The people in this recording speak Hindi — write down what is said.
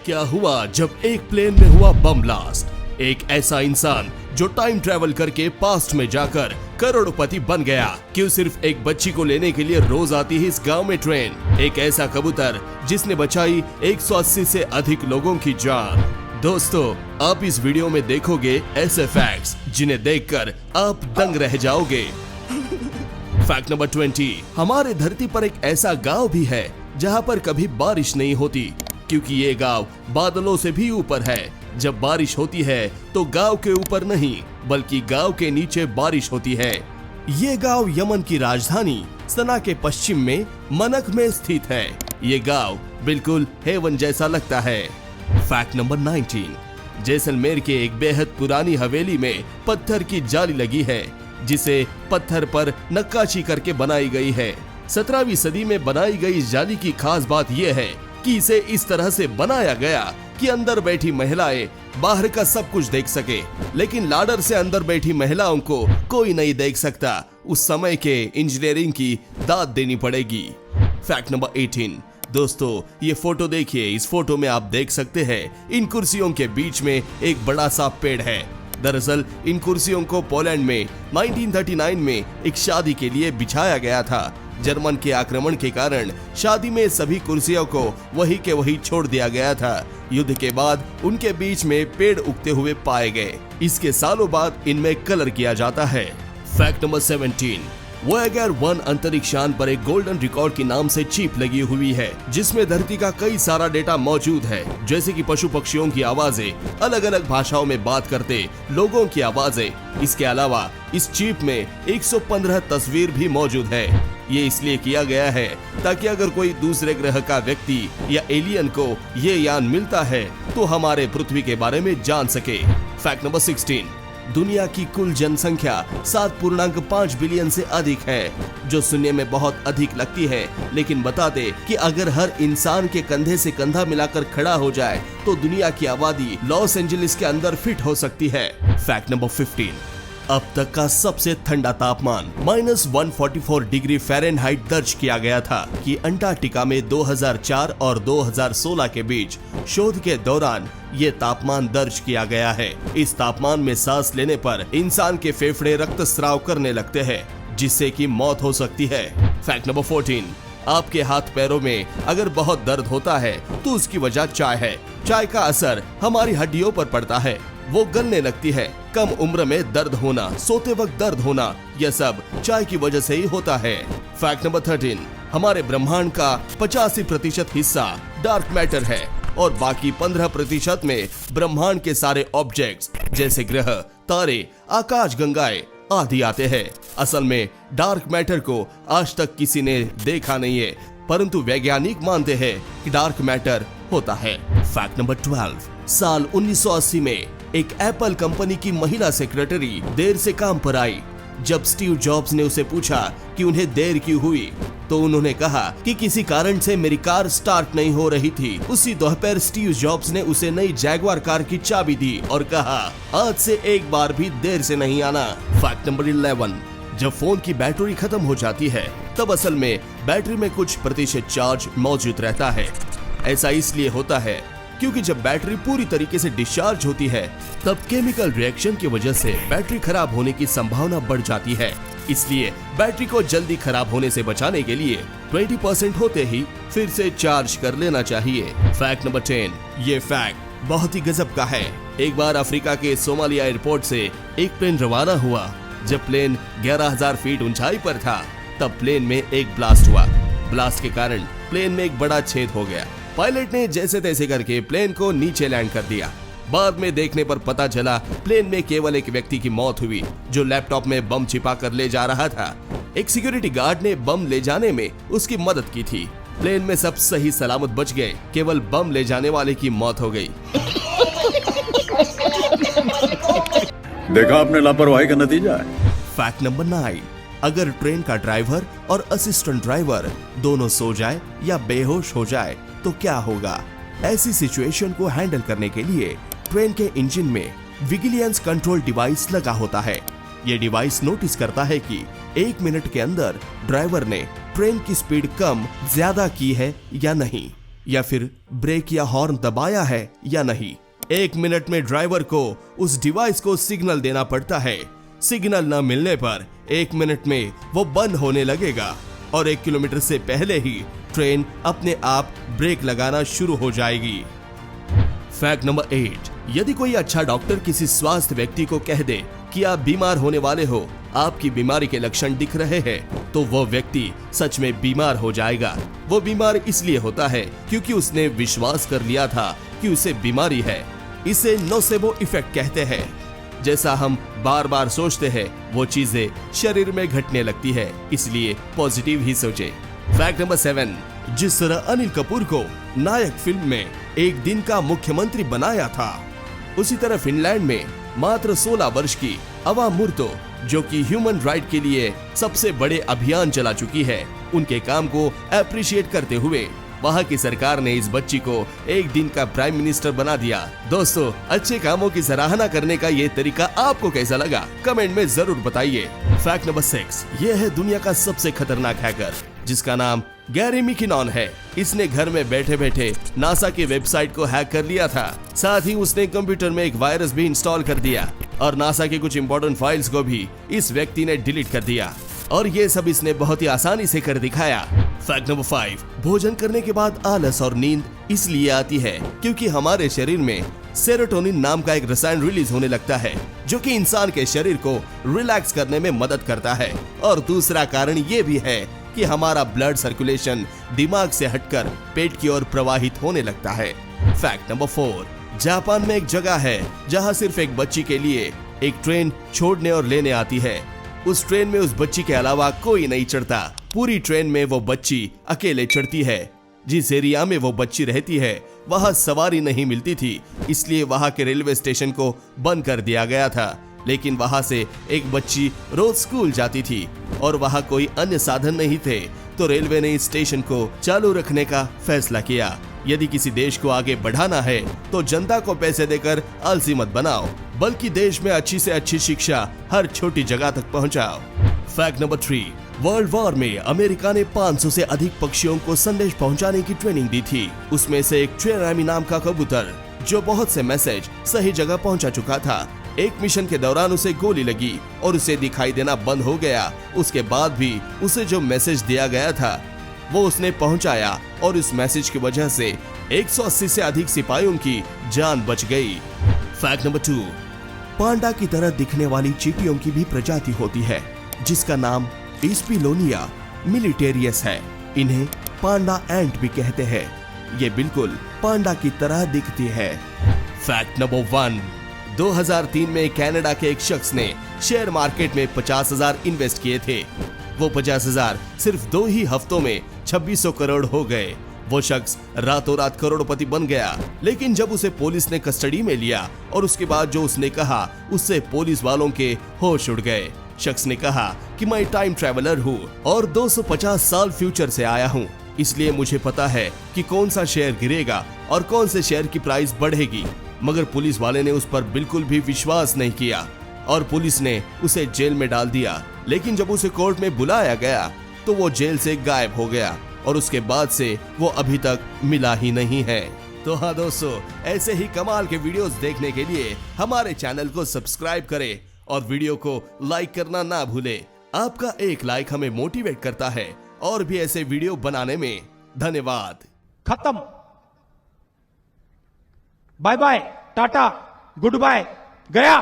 क्या हुआ जब एक प्लेन में हुआ बम ब्लास्ट। एक ऐसा इंसान जो टाइम ट्रेवल करके पास्ट में जाकर करोड़पति बन गया। क्यों सिर्फ एक बच्ची को लेने के लिए रोज आती है इस गांव में ट्रेन। एक ऐसा कबूतर जिसने बचाई 180 से अधिक लोगों की जान। दोस्तों, आप इस वीडियो में देखोगे ऐसे फैक्ट्स जिन्हें देखकर आप दंग रह जाओगे। Fact number 20। हमारे धरती पर एक ऐसा गांव भी है जहां पर कभी बारिश नहीं होती, क्योंकि ये गांव बादलों से भी ऊपर है। जब बारिश होती है तो गांव के ऊपर नहीं बल्कि गांव के नीचे बारिश होती है। ये गांव यमन की राजधानी सना के पश्चिम में मनक में स्थित है। ये गांव बिल्कुल हेवन जैसा लगता है। Fact number 19। जैसलमेर के एक बेहद पुरानी हवेली में पत्थर की जाली लगी है जिसे पत्थर पर नक्काशी करके बनाई गई है। 17वीं सदी में बनाई गई इस जाली की खास बात यह है कि इसे इस तरह से बनाया गया कि अंदर बैठी महिलाएं बाहर का सब कुछ देख सके, लेकिन लाडर से अंदर बैठी महिलाओं को कोई नहीं देख सकता। उस समय के इंजीनियरिंग की दाद देनी पड़ेगी। Fact number 18। दोस्तों, ये फोटो देखिए। इस फोटो में आप देख सकते हैं इन कुर्सियों के बीच में एक बड़ा सा पेड़ है। दरअसल इन कुर्सियों को पोलैंड में 1939 में एक शादी के लिए बिछाया गया था। जर्मन के आक्रमण के कारण शादी में सभी कुर्सियों को वही के वही छोड़ दिया गया था। युद्ध के बाद उनके बीच में पेड़ उगते हुए पाए गए। इसके सालों बाद इनमें कलर किया जाता है। Fact number 17। वोयेगर 1 अंतरिक्ष यान पर एक गोल्डन रिकॉर्ड के नाम से चिप लगी हुई है जिसमें धरती का कई सारा डेटा मौजूद है, जैसे कि पशु पक्षियों की आवाजें, अलग अलग भाषाओं में बात करते लोगों की आवाजें। इसके अलावा इस चिप में 115 तस्वीर भी मौजूद है। ये इसलिए किया गया है ताकि अगर कोई दूसरे ग्रह का व्यक्ति या एलियन को ये यान मिलता है तो हमारे पृथ्वी के बारे में जान सके। Fact number 16। दुनिया की कुल जनसंख्या 7.5 बिलियन से अधिक है, जो सुनने में बहुत अधिक लगती है, लेकिन बता दे कि अगर हर इंसान के कंधे से कंधा मिलाकर खड़ा हो जाए तो दुनिया की आबादी लॉस एंजलिस के अंदर फिट हो सकती है। Fact number 15। अब तक का सबसे ठंडा तापमान -144 डिग्री फ़ारेनहाइट दर्ज किया गया था कि अंटार्कटिका में 2004 और 2016 के बीच शोध के दौरान ये तापमान दर्ज किया गया है। इस तापमान में सांस लेने पर इंसान के फेफड़े रक्तस्राव करने लगते हैं, जिससे कि मौत हो सकती है। Fact number 14। आपके हाथ पैरों में अगर बहुत दर्द होता है तो उसकी वजह चाय है। चाय का असर हमारी हड्डियों पर पड़ता है, वो गलने लगती है। कम उम्र में दर्द होना, सोते वक्त दर्द होना, यह सब चाय की वजह से ही होता है। Fact number 13। हमारे ब्रह्मांड का 85% हिस्सा डार्क मैटर है और बाकी 15% में ब्रह्मांड के सारे ऑब्जेक्ट्स जैसे ग्रह, तारे, आकाश गंगाएं आदि आते हैं। असल में डार्क मैटर को आज तक किसी ने देखा नहीं है, परंतु वैज्ञानिक मानते हैं कि डार्क मैटर होता है। Fact number 12। साल 1980 में एक एप्पल कंपनी की महिला सेक्रेटरी देर से काम पर आई। जब स्टीव जॉब्स ने उसे पूछा कि उन्हें देर क्यों हुई तो उन्होंने कहा कि किसी कारण से मेरी कार स्टार्ट नहीं हो रही थी। उसी दोपहर स्टीव जॉब्स ने उसे नई जैगवार कार की चाबी दी और कहा, आज से एक बार भी देर से नहीं आना। Fact number 11। जब फोन की बैटरी खत्म हो जाती है तब असल में बैटरी में कुछ प्रतिशत चार्ज मौजूद रहता है। ऐसा इसलिए होता है क्योंकि जब बैटरी पूरी तरीके से डिस्चार्ज होती है तब केमिकल रिएक्शन की वजह से बैटरी खराब होने की संभावना बढ़ जाती है। इसलिए बैटरी को जल्दी खराब होने से बचाने के लिए 20% होते ही फिर से चार्ज कर लेना चाहिए। Fact number 10। ये फैक्ट बहुत ही गजब का है। एक बार अफ्रीका के सोमालिया एयरपोर्ट से एक प्लेन रवाना हुआ। जब प्लेन 11,000 फीट ऊंचाई पर था तब प्लेन में एक ब्लास्ट हुआ। ब्लास्ट के कारण प्लेन में एक बड़ा छेद हो गया। पायलट ने जैसे तैसे करके प्लेन को नीचे लैंड कर दिया। बाद में देखने पर पता चला प्लेन में केवल एक व्यक्ति की मौत हुई जो लैपटॉप में बम छिपा कर ले जा रहा था। एक सिक्योरिटी गार्ड ने बम ले जाने में उसकी मदद की थी। प्लेन में सब सही सलामत बच गए, केवल बम ले जाने वाले की मौत हो गई। देखा आपने लापरवाही का नतीजा है। Fact number 9। अगर ट्रेन का ड्राइवर और असिस्टेंट ड्राइवर दोनों सो जाए या बेहोश हो जाए तो क्या होगा। ऐसी सिचुएशन को हैंडल करने के लिए ट्रेन के इंजन में विजिलेंस कंट्रोल डिवाइस लगा होता है। ये डिवाइस नोटिस करता है कि 1 मिनट के अंदर ड्राइवर ने ट्रेन की स्पीड कम ज्यादा की है या नहीं। या फिर ब्रेक या हॉर्न दबाया है या नहीं। 1 मिनट में ड्राइवर को उस डिवाइस को सिग्नल देना पड़ता है। सिग्नल न मिलने पर 1 मिनट में वो बंद होने लगेगा और 1 किलोमीटर से पहले ही ट्रेन अपने आप ब्रेक लगाना शुरू हो जाएगी। फैक्ट नंबर 8, यदि कोई अच्छा डॉक्टर किसी स्वास्थ्य व्यक्ति को कह दे कि आप बीमार होने वाले हो, आपकी बीमारी के लक्षण दिख रहे हैं, तो वो व्यक्ति सच में बीमार हो जाएगा। वो बीमार इसलिए होता है क्योंकि उसने विश्वास कर लिया था कि उसे बीमारी है। इसे नोसेबो इफेक्ट कहते हैं। जैसा हम बार बार सोचते हैं वो चीजें शरीर में घटने लगती है, इसलिए पॉजिटिव ही सोचे। फैक्ट नंबर 7, जिस तरह अनिल कपूर को नायक फिल्म में एक दिन का मुख्यमंत्री बनाया था, उसी तरह फिनलैंड में मात्र 16 वर्ष की अवा मुर्तो, जो कि ह्यूमन राइट के लिए सबसे बड़े अभियान चला चुकी है, उनके काम को अप्रिशिएट करते हुए वहां की सरकार ने इस बच्ची को एक दिन का प्राइम मिनिस्टर बना दिया। दोस्तों, अच्छे कामों की सराहना करने का ये तरीका आपको कैसा लगा, कमेंट में जरूर बताइए। फैक्ट नंबर 6, ये है दुनिया का सबसे खतरनाक हैकर, जिसका नाम गैरी मिकिनॉन है। इसने घर में बैठे बैठे नासा की वेबसाइट को हैक कर लिया था। साथ ही उसने कंप्यूटर में एक वायरस भी इंस्टॉल कर दिया और नासा की कुछ इंपॉर्टेंट फाइल्स को भी इस व्यक्ति ने डिलीट कर दिया, और ये सब इसने बहुत ही आसानी से कर दिखाया। फैक्ट नंबर 5, भोजन करने के बाद आलस और नींद इसलिए आती है क्योंकि हमारे शरीर में सेरोटोनिन नाम का एक रसायन रिलीज होने लगता है, जो कि इंसान के शरीर को रिलैक्स करने में मदद करता है। और दूसरा कारण ये भी है कि हमारा ब्लड सर्कुलेशन दिमाग से हटकर पेट की ओर प्रवाहित होने लगता है। फैक्ट नंबर 4, जापान में एक जगह है जहां सिर्फ एक बच्ची के लिए एक ट्रेन छोड़ने और लेने आती है। उस ट्रेन में उस बच्ची के अलावा कोई नहीं चढ़ता। पूरी ट्रेन में वो बच्ची अकेले चढ़ती है। जिस एरिया में वो बच्ची रहती है वहां सवारी नहीं मिलती थी, इसलिए वहां के रेलवे स्टेशन को बंद कर दिया गया था। लेकिन वहां से एक बच्ची रोज स्कूल जाती थी और वहां कोई अन्य साधन नहीं थे, तो रेलवे ने इस स्टेशन को चालू रखने का फैसला किया। यदि किसी देश को आगे बढ़ाना है तो जनता को पैसे देकर आलसी मत बनाओ, बल्कि देश में अच्छी से अच्छी शिक्षा हर छोटी जगह तक पहुंचाओ। फैक्ट नंबर 3, वर्ल्ड वॉर में अमेरिका ने 500 से अधिक पक्षियों को संदेश पहुंचाने की ट्रेनिंग दी थी। उसमें से एक ट्रेरामी नाम का कबूतर, जो बहुत से मैसेज सही जगह पहुंचा चुका था। एक मिशन के दौरान उसे गोली लगी और उसे दिखाई देना बंद हो गया। उसके बाद भी उसे जो मैसेज दिया गया था वो उसने पहुंचाया और इस मैसेज की वजह से 180 से अधिक सिपाहियों की जान बच गई। फैक्ट नंबर 2, पांडा की तरह दिखने वाली चींटियों की भी प्रजाति होती है, जिसका नाम एस्पिलोनिया मिलिटेरियस है। इन्हें पांडा एंट भी कहते हैं। ये बिल्कुल पांडा की तरह दिखती है। फैक्ट नंबर 1, 2003 में कनाडा के एक शख्स ने शेयर मार्केट में 50,000 इन्वेस्ट किए थे। वो 50,000 सिर्फ 2 ही हफ्तों में 2600 करोड़ हो गए। वो शख्स रातों रात करोड़पति बन गया, लेकिन जब उसे पुलिस ने कस्टडी में लिया और उसके बाद जो उसने कहा, उससे पुलिस वालों के होश उड़ गए। शख्स ने कहा कि मैं टाइम ट्रैवलर हूँ और 250 साल फ्यूचर से आया हूँ, इसलिए मुझे पता है कि कौन सा शेयर गिरेगा और कौन से शेयर की प्राइस बढ़ेगी। मगर पुलिस वाले ने उस पर बिल्कुल भी विश्वास नहीं किया और पुलिस ने उसे जेल में डाल दिया। लेकिन जब उसे कोर्ट में बुलाया गया तो वो जेल से गायब हो गया और उसके बाद से वो अभी तक मिला ही नहीं है। तो हाँ दोस्तों, ऐसे ही कमाल के वीडियोस देखने के लिए हमारे चैनल को सब्सक्राइब करें और वीडियो को लाइक करना ना भूलें। आपका एक लाइक हमें मोटिवेट करता है और भी ऐसे वीडियो बनाने में। धन्यवाद। खत्म। Bye bye, tata, goodbye, गया।